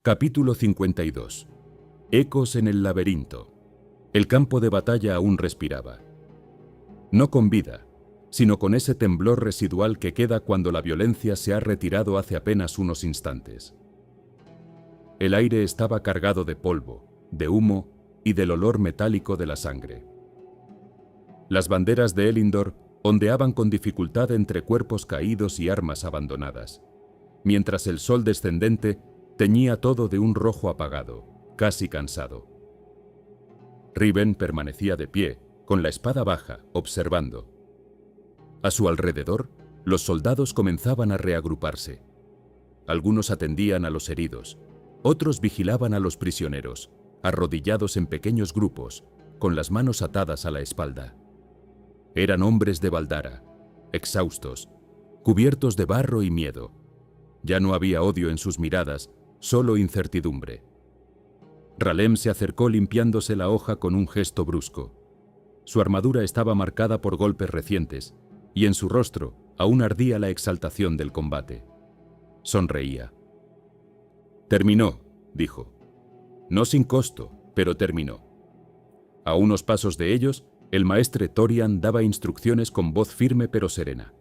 Capítulo 52. Ecos en el laberinto. El campo de batalla aún respiraba. No con vida, sino con ese temblor residual que queda cuando la violencia se ha retirado hace apenas unos instantes. El aire estaba cargado de polvo, de humo y del olor metálico de la sangre. Las banderas de Elindor ondeaban con dificultad entre cuerpos caídos y armas abandonadas, mientras el sol descendente teñía todo de un rojo apagado, casi cansado. Riven permanecía de pie, con la espada baja, observando. A su alrededor, los soldados comenzaban a reagruparse. Algunos atendían a los heridos, otros vigilaban a los prisioneros, arrodillados en pequeños grupos, con las manos atadas a la espalda. Eran hombres de Valdara, exhaustos, cubiertos de barro y miedo. Ya no había odio en sus miradas, solo incertidumbre. Ralem se acercó limpiándose la hoja con un gesto brusco. Su armadura estaba marcada por golpes recientes, y en su rostro aún ardía la exaltación del combate. Sonreía. «Terminó», dijo. «No sin costo, pero terminó». A unos pasos de ellos, el maestre Thorian daba instrucciones con voz firme pero serena.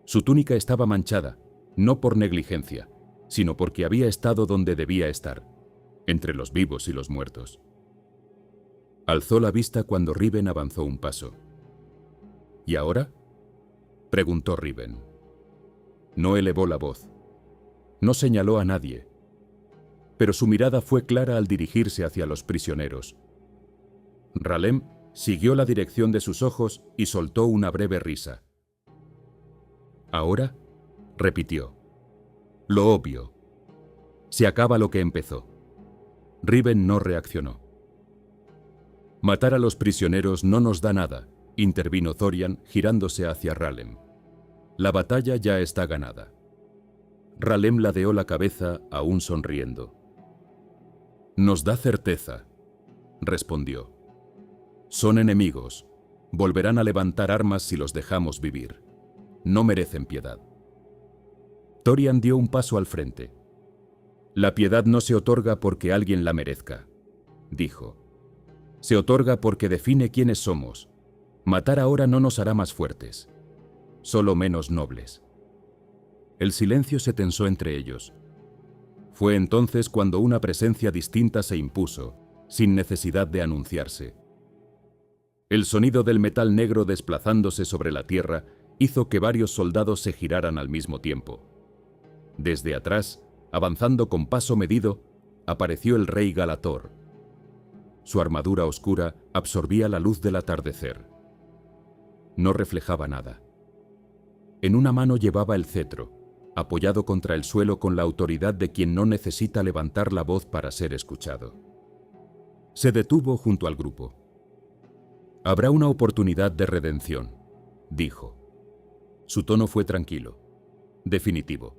Su túnica estaba manchada, no por negligencia, sino porque había estado donde debía estar, entre los vivos y los muertos. Alzó la vista cuando Riven avanzó un paso. «¿Y ahora?», preguntó Riven. No elevó la voz. No señaló a nadie. Pero su mirada fue clara al dirigirse hacia los prisioneros. Ralem siguió la dirección de sus ojos y soltó una breve risa. «¿Ahora?», repitió. «Lo obvio. Se acaba lo que empezó». Riven no reaccionó. «Matar a los prisioneros no nos da nada», intervino Thorian girándose hacia Ralem. «La batalla ya está ganada». Ralem ladeó la cabeza, aún sonriendo. «Nos da certeza», respondió. «Son enemigos. Volverán a levantar armas si los dejamos vivir. No merecen piedad». Thorian dio un paso al frente. «La piedad no se otorga porque alguien la merezca», dijo. «Se otorga porque define quiénes somos. Matar ahora no nos hará más fuertes, solo menos nobles». El silencio se tensó entre ellos. Fue entonces cuando una presencia distinta se impuso, sin necesidad de anunciarse. El sonido del metal negro desplazándose sobre la tierra hizo que varios soldados se giraran al mismo tiempo. Desde atrás, avanzando con paso medido, apareció el rey Galator. Su armadura oscura absorbía la luz del atardecer. No reflejaba nada. En una mano llevaba el cetro, apoyado contra el suelo con la autoridad de quien no necesita levantar la voz para ser escuchado. Se detuvo junto al grupo. «Habrá una oportunidad de redención», dijo. Su tono fue tranquilo, definitivo.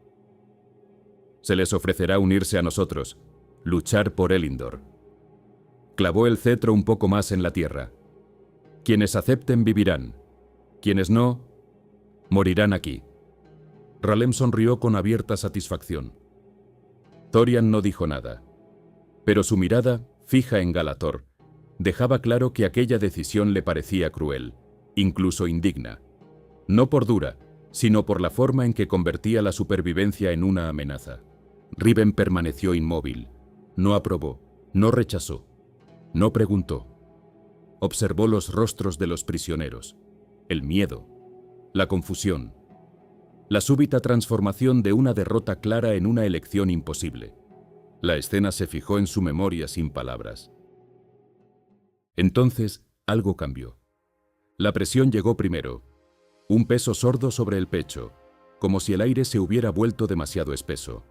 «Se les ofrecerá unirse a nosotros, luchar por Elindor». Clavó el cetro un poco más en la tierra. «Quienes acepten vivirán, quienes no, morirán aquí». Ralem sonrió con abierta satisfacción. Thorian no dijo nada, pero su mirada, fija en Galator, dejaba claro que aquella decisión le parecía cruel, incluso indigna, no por dura, sino por la forma en que convertía la supervivencia en una amenaza. Riven permaneció inmóvil, no aprobó, no rechazó, no preguntó. Observó los rostros de los prisioneros, el miedo, la confusión, la súbita transformación de una derrota clara en una elección imposible. La escena se fijó en su memoria sin palabras. Entonces, algo cambió. La presión llegó primero, un peso sordo sobre el pecho, como si el aire se hubiera vuelto demasiado espeso.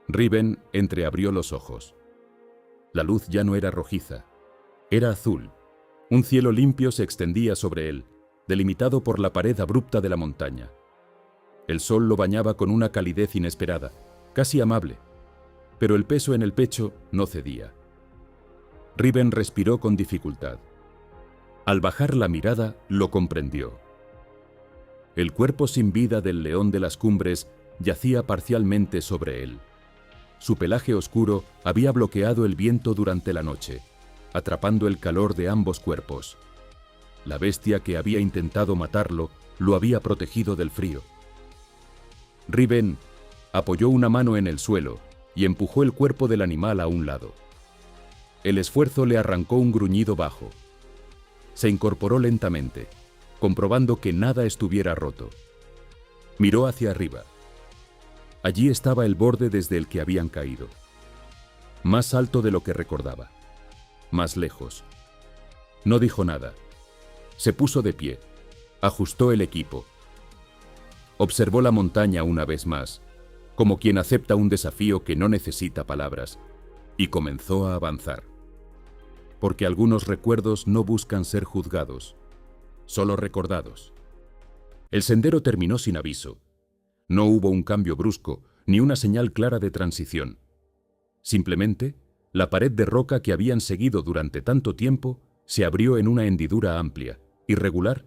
Riven entreabrió los ojos. La luz ya no era rojiza, era azul. Un cielo limpio se extendía sobre él, delimitado por la pared abrupta de la montaña. El sol lo bañaba con una calidez inesperada, casi amable, pero el peso en el pecho no cedía. Riven respiró con dificultad. Al bajar la mirada, lo comprendió. El cuerpo sin vida del león de las cumbres yacía parcialmente sobre él. su pelaje oscuro había bloqueado el viento durante la noche, atrapando el calor de ambos cuerpos. La bestia que había intentado matarlo lo había protegido del frío. Riven apoyó una mano en el suelo y empujó el cuerpo del animal a un lado. El esfuerzo le arrancó un gruñido bajo. Se incorporó lentamente, comprobando que nada estuviera roto. Miró hacia arriba. Allí estaba el borde desde el que habían caído. Más alto de lo que recordaba. Más lejos. No dijo nada. Se puso de pie. Ajustó el equipo. Observó la montaña una vez más, como quien acepta un desafío que no necesita palabras, y comenzó a avanzar. Porque algunos recuerdos no buscan ser juzgados, solo recordados. El sendero terminó sin aviso. No hubo un cambio brusco, ni una señal clara de transición. Simplemente, la pared de roca que habían seguido durante tanto tiempo se abrió en una hendidura amplia, irregular,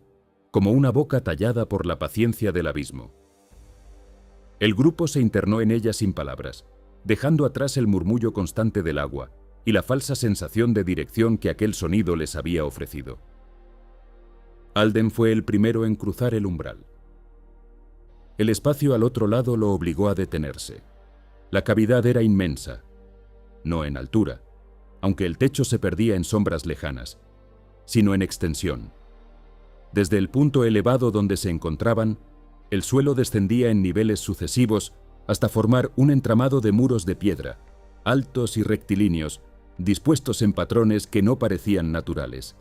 como una boca tallada por la paciencia del abismo. El grupo se internó en ella sin palabras, dejando atrás el murmullo constante del agua y la falsa sensación de dirección que aquel sonido les había ofrecido. Alden fue el primero en cruzar el umbral. El espacio al otro lado lo obligó a detenerse. La cavidad era inmensa, no en altura, aunque el techo se perdía en sombras lejanas, sino en extensión. Desde el punto elevado donde se encontraban, el suelo descendía en niveles sucesivos hasta formar un entramado de muros de piedra, altos y rectilíneos, dispuestos en patrones que no parecían naturales.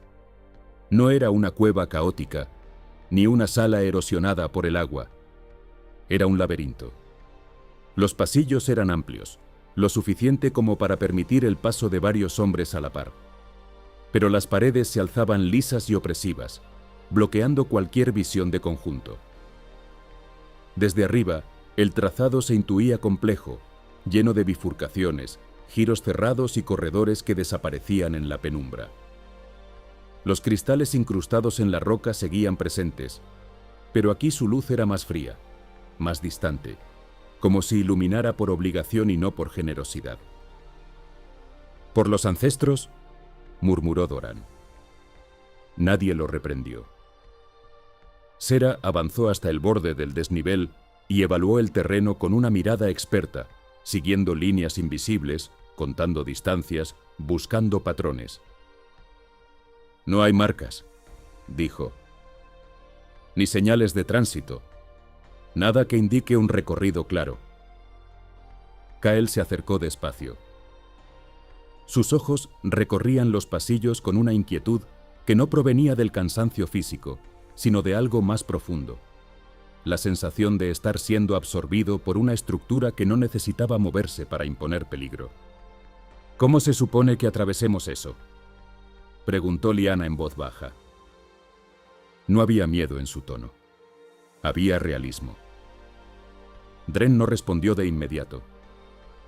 No era una cueva caótica, ni una sala erosionada por el agua. Era un laberinto. Los pasillos eran amplios, lo suficiente como para permitir el paso de varios hombres a la par. Pero las paredes se alzaban lisas y opresivas, bloqueando cualquier visión de conjunto. Desde arriba, el trazado se intuía complejo, lleno de bifurcaciones, giros cerrados y corredores que desaparecían en la penumbra. Los cristales incrustados en la roca seguían presentes, pero aquí su luz era más fría, más distante, como si iluminara por obligación y no por generosidad. «¿Por los ancestros?», murmuró Doran. Nadie lo reprendió. Sera avanzó hasta el borde del desnivel y evaluó el terreno con una mirada experta, siguiendo líneas invisibles, contando distancias, buscando patrones. «No hay marcas», dijo. «Ni señales de tránsito. Nada que indique un recorrido claro». Kael se acercó despacio. Sus ojos recorrían los pasillos con una inquietud que no provenía del cansancio físico, sino de algo más profundo. La sensación de estar siendo absorbido por una estructura que no necesitaba moverse para imponer peligro. «¿Cómo se supone que atravesemos eso?», preguntó Lyanna en voz baja. No había miedo en su tono. Había realismo. Dren no respondió de inmediato.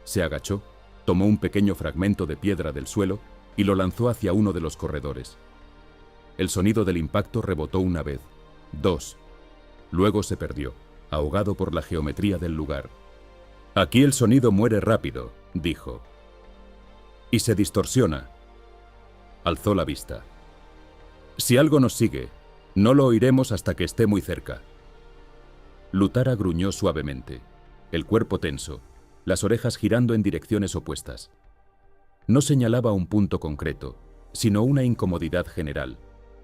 Se agachó, tomó un pequeño fragmento de piedra del suelo y lo lanzó hacia uno de los corredores. El sonido del impacto rebotó una vez, dos. Luego se perdió, ahogado por la geometría del lugar. «Aquí el sonido muere rápido», dijo. «Y se distorsiona». Alzó la vista. «Si algo nos sigue, no lo oiremos hasta que esté muy cerca». Lutara gruñó suavemente, el cuerpo tenso, las orejas girando en direcciones opuestas. No señalaba un punto concreto, sino una incomodidad general,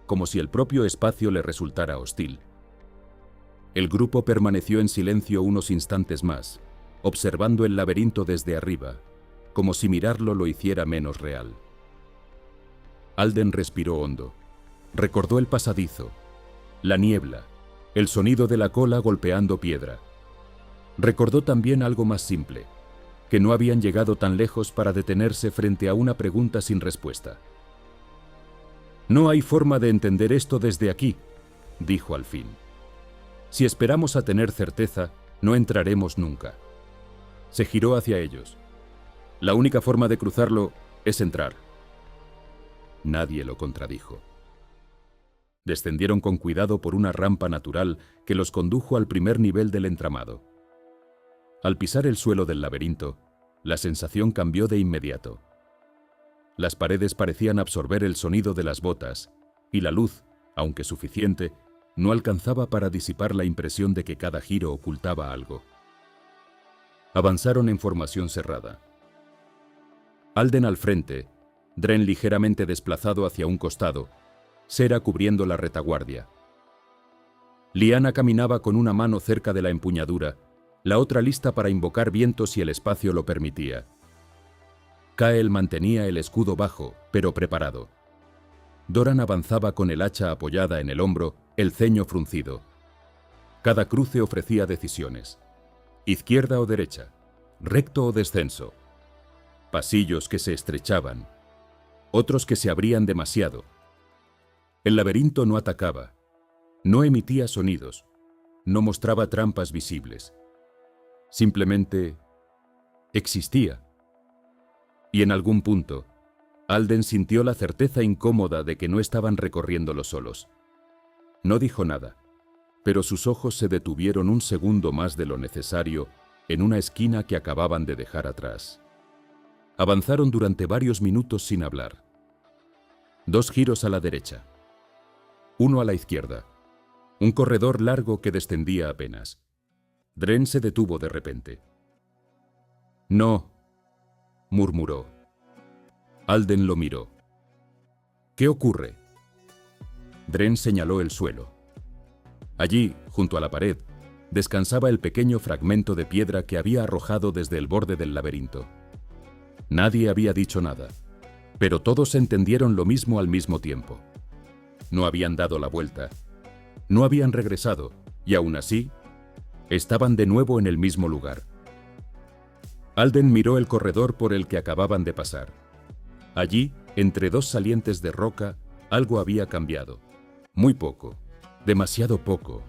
como si el propio espacio le resultara hostil. El grupo permaneció en silencio unos instantes más, observando el laberinto desde arriba, como si mirarlo lo hiciera menos real. Alden respiró hondo. Recordó el pasadizo, la niebla, el sonido de la cola golpeando piedra. Recordó también algo más simple, que no habían llegado tan lejos para detenerse frente a una pregunta sin respuesta. «No hay forma de entender esto desde aquí», dijo al fin. «Si esperamos a tener certeza, no entraremos nunca». Se giró hacia ellos. «La única forma de cruzarlo es entrar». Nadie lo contradijo. Descendieron con cuidado por una rampa natural que los condujo al primer nivel del entramado. Al pisar el suelo del laberinto, La sensación cambió de inmediato. Las paredes parecían absorber el sonido de las botas, y la luz, aunque suficiente, no alcanzaba para disipar la impresión de que cada giro ocultaba algo. Avanzaron en formación cerrada. Alden al frente, Dren ligeramente desplazado hacia un costado, Sera cubriendo la retaguardia. Lyanna caminaba con una mano cerca de la empuñadura, la otra lista para invocar viento si el espacio lo permitía. Kael mantenía el escudo bajo, pero preparado. Doran avanzaba con el hacha apoyada en el hombro, el ceño fruncido. Cada cruce ofrecía decisiones. Izquierda o derecha, recto o descenso. Pasillos que se estrechaban, otros que se abrían demasiado. El laberinto no atacaba, no emitía sonidos, no mostraba trampas visibles. Simplemente existía. Y en algún punto, Alden sintió la certeza incómoda de que no estaban recorriéndolo solos. No dijo nada, pero sus ojos se detuvieron un segundo más de lo necesario en una esquina que acababan de dejar atrás. Avanzaron durante varios minutos sin hablar. 2 giros a la derecha, 1 a la izquierda, un corredor largo que descendía apenas. Dren se detuvo de repente. «No», murmuró. Alden lo miró. «¿Qué ocurre?» Dren señaló el suelo. Allí, junto a la pared, descansaba el pequeño fragmento de piedra que había arrojado desde el borde del laberinto. Nadie había dicho nada, pero todos entendieron lo mismo al mismo tiempo. No habían dado la vuelta, no habían regresado, y aún así, estaban de nuevo en el mismo lugar. Alden miró el corredor por el que acababan de pasar. Allí, entre 2 salientes de roca, algo había cambiado. Muy poco, demasiado poco.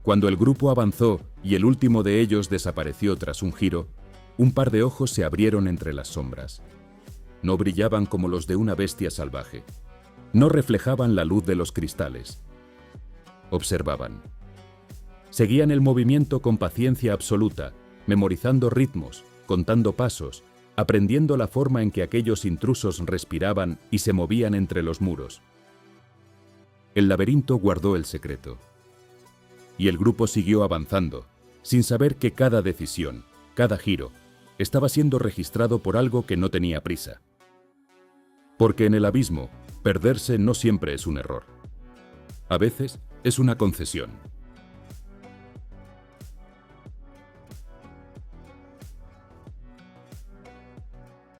Cuando el grupo avanzó y el último de ellos desapareció tras un giro, un par de ojos se abrieron entre las sombras. No brillaban como los de una bestia salvaje. No reflejaban la luz de los cristales. Observaban. Seguían el movimiento con paciencia absoluta, memorizando ritmos, contando pasos, aprendiendo la forma en que aquellos intrusos respiraban y se movían entre los muros. El laberinto guardó el secreto. Y el grupo siguió avanzando, sin saber que cada decisión, cada giro, estaba siendo registrado por algo que no tenía prisa. Porque en el abismo, perderse no siempre es un error. A veces es una concesión.